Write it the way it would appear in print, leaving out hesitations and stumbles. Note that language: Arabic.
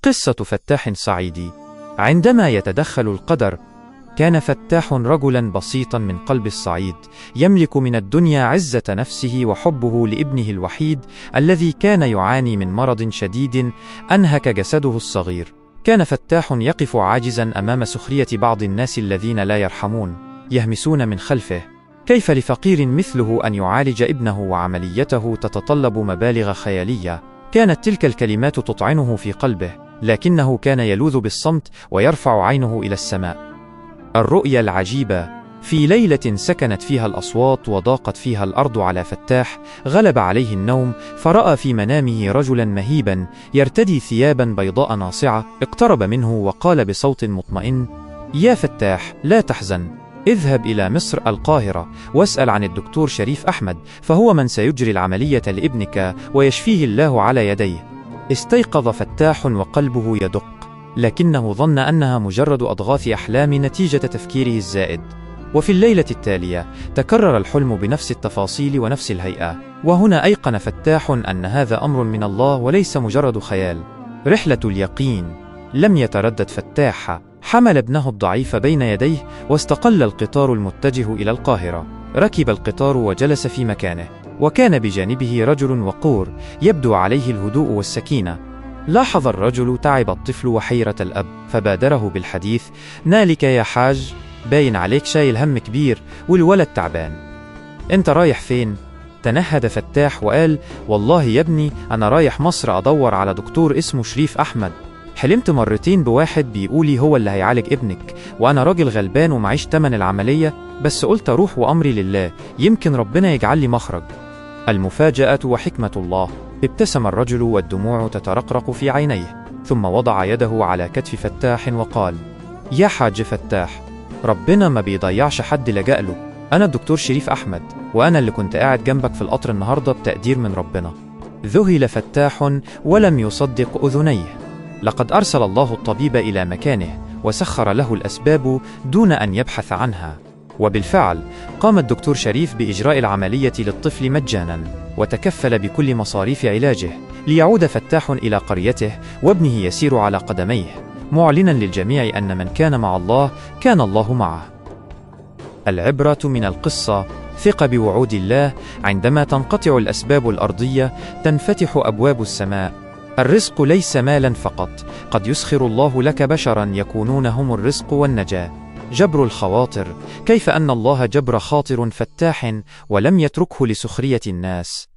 قصة فتاح صعيدي. عندما يتدخل القدر. كان فتاح رجلا بسيطا من قلب الصعيد، يملك من الدنيا عزة نفسه وحبه لابنه الوحيد الذي كان يعاني من مرض شديد أنهك جسده الصغير. كان فتاح يقف عاجزا أمام سخرية بعض الناس الذين لا يرحمون، يهمسون من خلفه: كيف لفقير مثله أن يعالج ابنه وعمليته تتطلب مبالغ خيالية؟ كانت تلك الكلمات تطعنه في قلبه، لكنه كان يلوذ بالصمت ويرفع عينه إلى السماء. الرؤيا العجيبة. في ليلة سكنت فيها الأصوات وضاقت فيها الأرض على فتاح، غلب عليه النوم، فرأى في منامه رجلا مهيبا يرتدي ثيابا بيضاء ناصعة. اقترب منه وقال بصوت مطمئن: يا فتاح، لا تحزن، اذهب إلى مصر القاهرة واسأل عن الدكتور شريف أحمد، فهو من سيجري العملية لابنك ويشفيه الله على يديه. استيقظ فتاح وقلبه يدق، لكنه ظن أنها مجرد أضغاث أحلام نتيجة تفكيره الزائد. وفي الليلة التالية تكرر الحلم بنفس التفاصيل ونفس الهيئة، وهنا أيقن فتاح أن هذا أمر من الله وليس مجرد خيال. رحلة اليقين. لم يتردد فتاح، حمل ابنه الضعيف بين يديه واستقل القطار المتجه إلى القاهرة. ركب القطار وجلس في مكانه، وكان بجانبه رجل وقور يبدو عليه الهدوء والسكينة. لاحظ الرجل تعب الطفل وحيرة الأب، فبادره بالحديث: نالك يا حاج، باين عليك شايل هم كبير والولد تعبان. انت رايح فين؟ تنهد فتاح وقال: والله يا ابني أنا رايح مصر أدور على دكتور اسمه شريف أحمد. حلمت مرتين بواحد بيقولي هو اللي هيعالج ابنك، وأنا راجل غلبان ومعيش تمن العملية، بس قلت أروح وأمري لله، يمكن ربنا يجعل لي مخرج. المفاجأة وحكمة الله. ابتسم الرجل والدموع تترقرق في عينيه، ثم وضع يده على كتف فتاح وقال: يا حاج فتاح، ربنا ما بيضيعش حد لجأ له. أنا الدكتور شريف أحمد، وأنا اللي كنت قاعد جنبك في القطر النهاردة بتقدير من ربنا. ذهل فتاح ولم يصدق أذنيه. لقد أرسل الله الطبيب إلى مكانه وسخر له الأسباب دون أن يبحث عنها. وبالفعل قام الدكتور شريف بإجراء العملية للطفل مجانا، وتكفل بكل مصاريف علاجه، ليعود فتاح إلى قريته وابنه يسير على قدميه، معلنا للجميع أن من كان مع الله كان الله معه. العبرة من القصة: ثق بوعود الله. عندما تنقطع الأسباب الأرضية تنفتح أبواب السماء. الرزق ليس مالا فقط، قد يسخر الله لك بشرا يكونون هم الرزق والنجاة. جبر الخواطر. كيف أن الله جبر خاطر فتاح ولم يتركه لسخرية الناس.